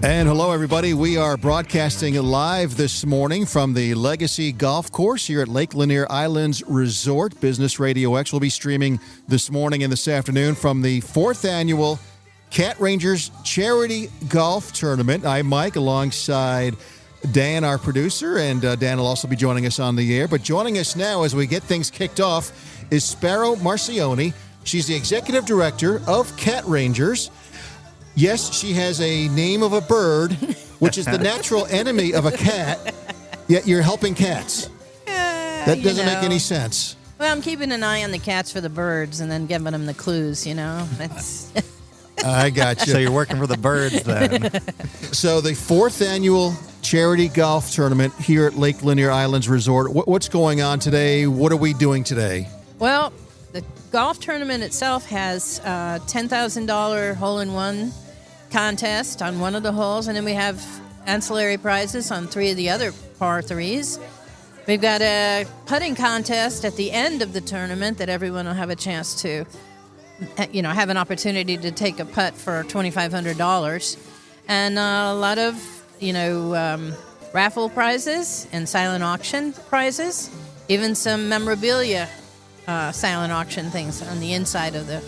And hello, everybody. We are broadcasting live this morning from the Legacy Golf Course here at Lake Lanier Islands Resort. Business RadioX will be streaming this morning and this afternoon from the 4th annual CatRangers Charity Golf Tournament. I'm Mike alongside Dan, our producer, and Dan will also be joining us on the air. But joining us now as we get things kicked off is Sparrow Marcioni. She's the executive director of CatRangers. Yes, she has a name of a bird, which is the natural enemy of a cat, yet you're helping cats. That doesn't make any sense. Well, I'm keeping an eye on the cats for the birds and then giving them the clues, you know. I got you. So you're working for the birds then. So the 4th annual charity golf tournament here at Lake Lanier Islands Resort. What's going on today? What are we doing today? Well, the golf tournament itself has a $10,000 hole-in-one contest on one of the holes, and then we have ancillary prizes on 3 of the other par 3s. We've got a putting contest at the end of the tournament that everyone will have a chance to, have an opportunity to take a putt for $2,500, and a lot of, raffle prizes and silent auction prizes, even some memorabilia silent auction things on the inside of the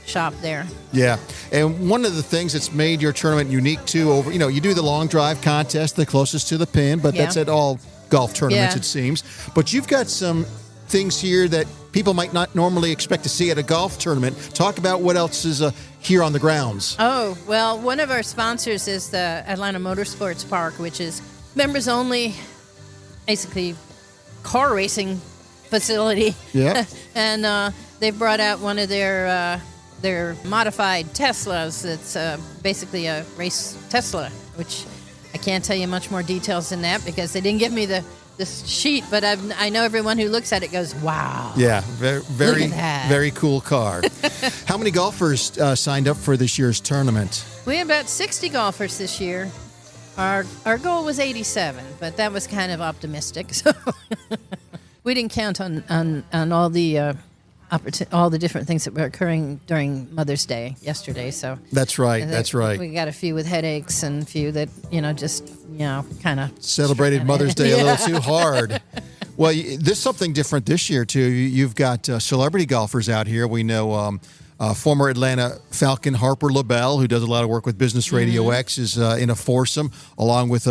shop there. Yeah, and one of the things that's made your tournament unique too, you do the long drive contest, the closest to the pin, but that's at all golf tournaments, it seems. But you've got some things here that people might not normally expect to see at a golf tournament. Talk about what else is here on the grounds. Oh, well, one of our sponsors is the Atlanta Motorsports Park, which is members only, basically car racing facility. Yeah. And they've brought out one of their modified Teslas. It's basically a race Tesla, which I can't tell you much more details than that because they didn't give me this sheet, but I know everyone who looks at it goes, wow. Yeah, very, Look at that. very cool car. How many golfers signed up for this year's tournament? We had about 60 golfers this year. Our goal was 87, but that was kind of optimistic. So we didn't count on all the all the different things that were occurring during Mother's Day yesterday. So that's right. That's right. We got a few with headaches and a few that kind of celebrated Mother's Day a little too hard. Well, there's something different this year too. You've got celebrity golfers out here. We know former Atlanta Falcon Harper LaBelle, who does a lot of work with Business RadioX, is in a foursome, along with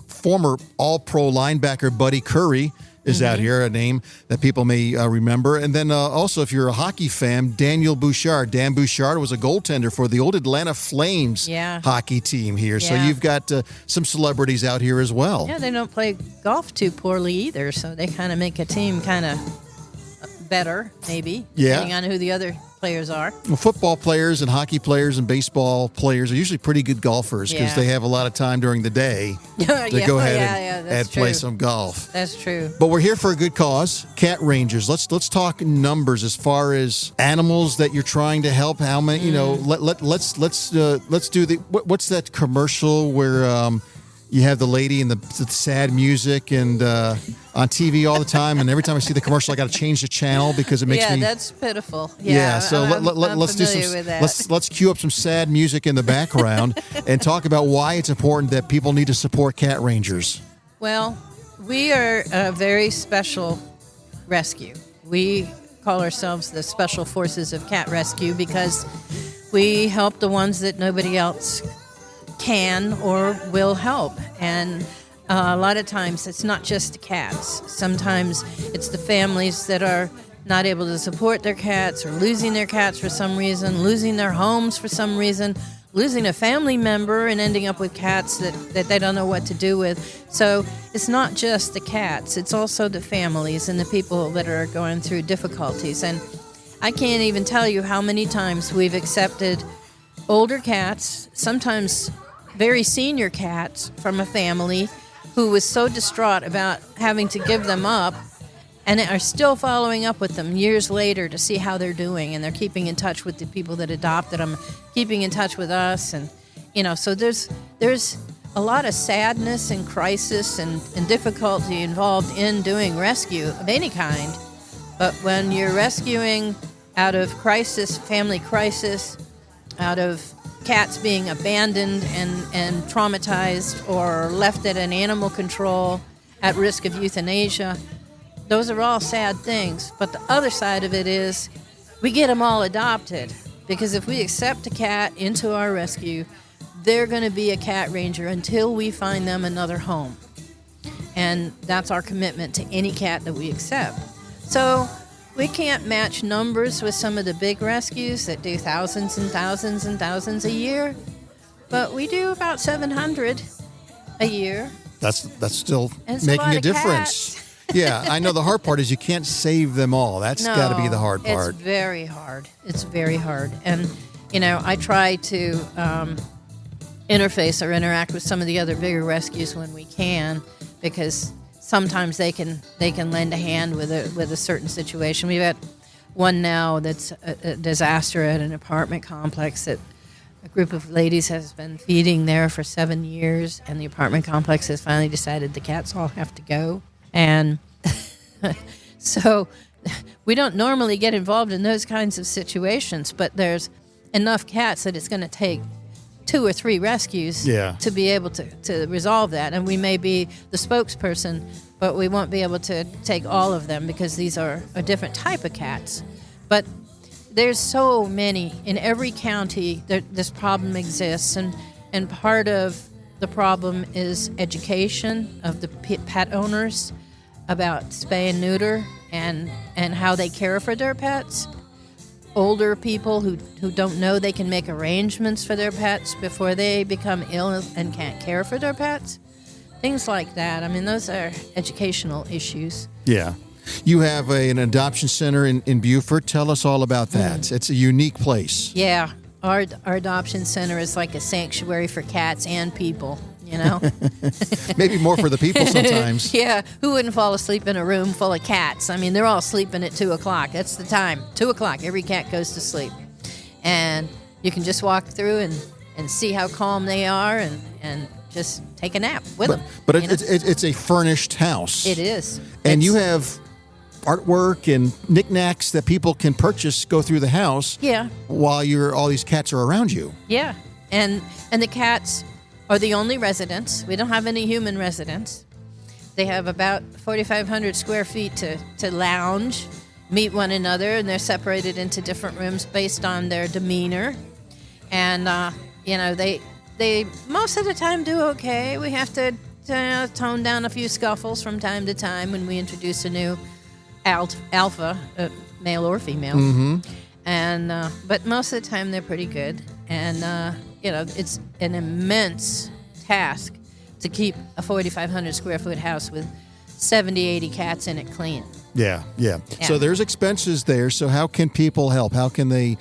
former All-Pro linebacker Buddy Curry is out here, a name that people may remember. And then also, if you're a hockey fan, Daniel Bouchard. Dan Bouchard was a goaltender for the old Atlanta Flames hockey team here. Yeah. So you've got some celebrities out here as well. Yeah, they don't play golf too poorly either, so they kind of make a team kind of better, maybe, depending on who the other players are. Well, football players and hockey players and baseball players are usually pretty good golfers because they have a lot of time during the day to go ahead and play some golf. That's true. But we're here for a good cause, CatRangers. Let's talk numbers as far as animals that you're trying to help. How many? Let's do the what's that commercial where you have the lady and the sad music and on TV all the time, and every time I see the commercial, I got to change the channel because it makes me. Yeah, that's pitiful. So let's do some. Let's cue up some sad music in the background and talk about why it's important that people need to support CatRangers. Well, we are a very special rescue. We call ourselves the Special Forces of Cat Rescue because we help the ones that nobody else can or will help. And a lot of times it's not just the cats. Sometimes it's the families that are not able to support their cats or losing their cats for some reason, losing their homes for some reason, losing a family member and ending up with cats that they don't know what to do with. So it's not just the cats, it's also the families and the people that are going through difficulties. And I can't even tell you how many times we've accepted older cats, sometimes very senior cats from a family who was so distraught about having to give them up and are still following up with them years later to see how they're doing, and they're keeping in touch with the people that adopted them, keeping in touch with us, and so there's a lot of sadness and crisis and difficulty involved in doing rescue of any kind. But when you're rescuing out of crisis, family crisis, out of cats being abandoned and traumatized or left at an animal control at risk of euthanasia. Those are all sad things. But the other side of it is we get them all adopted, because if we accept a cat into our rescue, they're going to be a cat ranger until we find them another home. And that's our commitment to any cat that we accept. So we can't match numbers with some of the big rescues that do thousands and thousands and thousands a year, but we do about 700 a year. That's still And it's making lot a of difference. cats. Yeah, I know the hard part is you can't save them all. That's got to be the hard part. It's very hard. It's very hard. And, I try to interface or interact with some of the other bigger rescues when we can, because sometimes they can lend a hand with a certain situation. We've got one now that's a disaster at an apartment complex that a group of ladies has been feeding there for 7 years, and the apartment complex has finally decided the cats all have to go. And so we don't normally get involved in those kinds of situations, but there's enough cats that it's going to take 2 or 3 rescues to be able to resolve that. And we may be the spokesperson, but we won't be able to take all of them because these are a different type of cats. But there's so many. In every county, this problem exists. And part of the problem is education of the pet owners about spay and neuter and how they care for their pets. Older people who don't know they can make arrangements for their pets before they become ill and can't care for their pets. Things like that. I mean, those are educational issues. Yeah. You have an adoption center in Beaufort. Tell us all about that. It's a unique place. Yeah. Our adoption center is like a sanctuary for cats and people, Maybe more for the people sometimes. Yeah. Who wouldn't fall asleep in a room full of cats? I mean, they're all sleeping at 2 o'clock. That's the time. 2 o'clock, every cat goes to sleep. And you can just walk through and see how calm they are and just take a nap with them. But it's a furnished house. It is. And you have artwork and knickknacks that people can purchase, go through the house. Yeah. While all these cats are around you. Yeah. And the cats are the only residents. We don't have any human residents. They have about 4,500 square feet to lounge, meet one another, and they're separated into different rooms based on their demeanor. And, they most of the time do okay. We have to tone down a few scuffles from time to time when we introduce a new alpha, male or female. Mm-hmm. And but most of the time they're pretty good. And it's an immense task to keep a 4,500 square foot house with 70, 80 cats in it clean. Yeah. So there's expenses there. So how can people help? How can they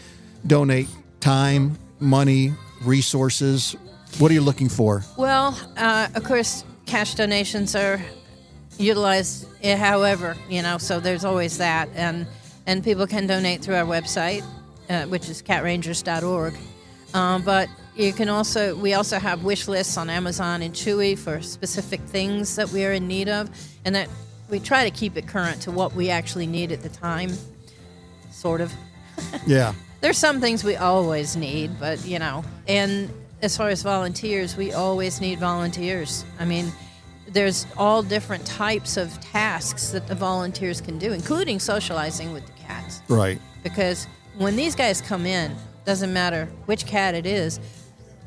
donate time, money, resources? What are you looking for? Well, of course, cash donations are utilized however, so there's always that. And people can donate through our website, which is CatRangers.org. But we also have wish lists on Amazon and Chewy for specific things that we are in need of, and that we try to keep it current to what we actually need at the time, sort of. Yeah. There's some things we always need, but, and as far as volunteers, we always need volunteers. I mean, there's all different types of tasks that the volunteers can do, including socializing with the cats. Right. Because when these guys come in, doesn't matter which cat it is,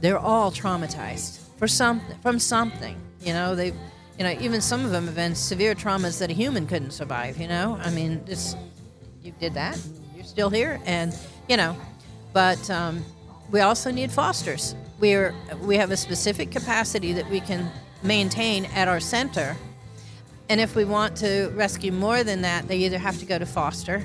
they're all traumatized from something. Even some of them have been severe traumas that a human couldn't survive. I mean, you did that, you're still here, and But we also need fosters. We have a specific capacity that we can maintain at our center, and if we want to rescue more than that, they either have to go to foster.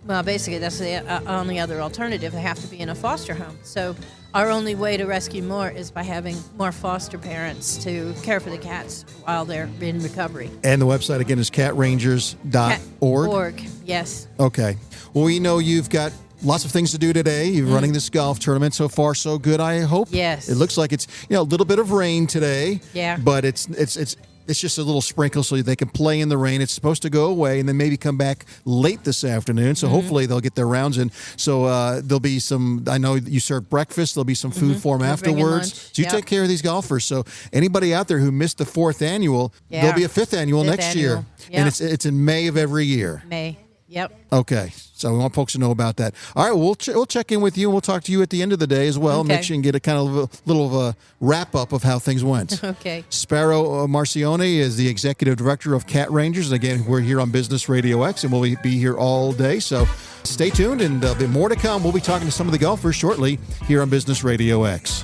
Well, basically, that's the only other alternative. They have to be in a foster home. So our only way to rescue more is by having more foster parents to care for the cats while they're in recovery. And the website, again, is CatRangers.org? Org, yes. Okay. Well, we know you've got lots of things to do today. You're running this golf tournament. So far, so good, I hope. Yes. It looks like it's a little bit of rain today. Yeah. But it's It's just a little sprinkle so they can play in the rain. It's supposed to go away and then maybe come back late this afternoon. So hopefully they'll get their rounds in. So there'll be some, I know you serve breakfast. There'll be some food for them afterwards. So you take care of these golfers. So anybody out there who missed the 4th annual, there'll be a 5th annual next year. Yeah. And it's in May of every year. May. Yep. Okay. So we want folks to know about that. All right. We'll check in with you and we'll talk to you at the end of the day as well. Okay. Make sure you can get a kind of a little of a wrap up of how things went. Okay. Sparrow Marcioni is the executive director of CatRangers. Again, we're here on Business Radio X and we'll be here all day. So stay tuned and there'll be more to come. We'll be talking to some of the golfers shortly here on Business Radio X.